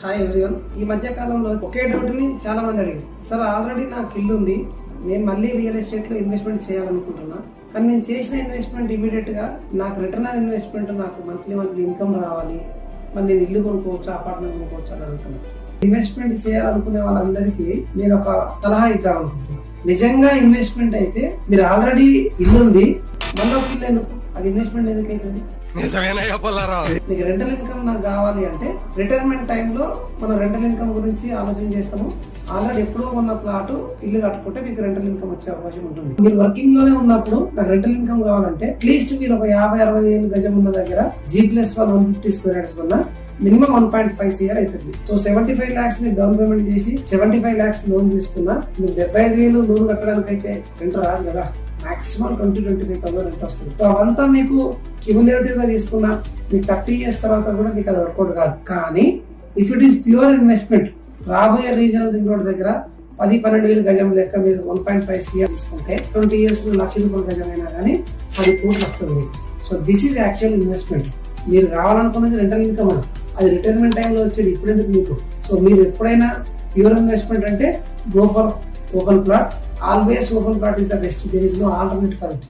Hi everyone. ఈ మధ్య కాలంలో ఒకే డౌట్ని చాలా మంది అడిగారు. సార్ ఆల్రెడీ నాకు ఇల్లు ఉంది, నేను మళ్ళీ రియల్ ఎస్టేట్ లో ఇన్వెస్ట్మెంట్ చేయాలనుకుంటున్నా, కానీ నేను చేసిన ఇన్వెస్ట్మెంట్ ఇమీడియట్ గా నాకు రిటర్న్ ఆన్ ఇన్వెస్ట్మెంట్ నాకు మంత్లీ ఇన్కమ్ రావాలి, మరి నేను ఇల్లు కొనుక్కోవచ్చు, అపార్ట్మెంట్ కొనుక్కోవచ్చు అని అడుగుతున్నాను. ఇన్వెస్ట్మెంట్ చేయాలనుకునే వాళ్ళందరికీ నేను ఒక సలహా ఇద్దామనుకుంటున్నాను. నిజంగా ఇన్వెస్ట్మెంట్ అయితే మీరు ఆల్రెడీ ఇల్లు ఉంది, మళ్ళీ ఒక ఇల్లు ఎందుకు, అది ఇన్వెస్ట్మెంట్ ఎందుకు అవుతుంది? నీకు రెంటల్ ఇన్కమ్ నాకు కావాలి అంటే రిటైర్మెంట్ టైంలో మనం రెంటల్ ఇన్కమ్ గురించి ఆలోచన చేస్తాము. ఆల్రెడీ ఎప్పుడో ఉన్న ప్లాట్ ఇల్లు కట్టుకుంటే మీకు రెంటల్ ఇన్కమ్ వచ్చే అవకాశం ఉంటుంది. మీరు వర్కింగ్ లోనే ఉన్నప్పుడు నాకు రెంటల్ ఇన్కమ్ కావాలంటే అట్లీస్ట్ మీరు ఒక 50-60 వేలు గజం ఉన్న దగ్గర G+1 150 స్క్వేర్ యార్డ్స్ వల్ల మినిమం 1.5 CR అవుతుంది. సో 75 lakhs ని డౌన్ పేమెంట్ చేసి 75 lakhs లోన్ తీసుకున్నా మీరు 75 వేలు లోన్ కట్టడానికి అయితే రెంట్ రాదు కదా, మాక్సిమం 20-25,000 రెంట్ వస్తుంది. సో అవంతా మీకు క్యూములేటివ్ గా తీసుకున్నా మీకు 30 years తర్వాత కూడా మీకు అది వర్కౌట్ కాదు. కానీ if it is pure investment, రాబోయే రీజనల్ రింగ్ రోడ్ దగ్గర 10-12 వేలు గజం లెక్క మీరు 1.5 CR తీసుకుంటే 20 years లో 1,00,000 రూపాయల గజం అయినా కానీ 10 కోట్లు వస్తుంది. So this is actual investment. మీరు కావాలనుకున్నది రెంటల్ ఇన్కమ్, అది రిటైర్మెంట్ టైంలో వచ్చేది ఇప్పుడు ఎందుకు మీకు. సో మీరు ఎప్పుడైనా ప్యూర్ ఇన్వెస్ట్మెంట్ అంటే go for open plot. Always open plot is the best. There is no alternative for it.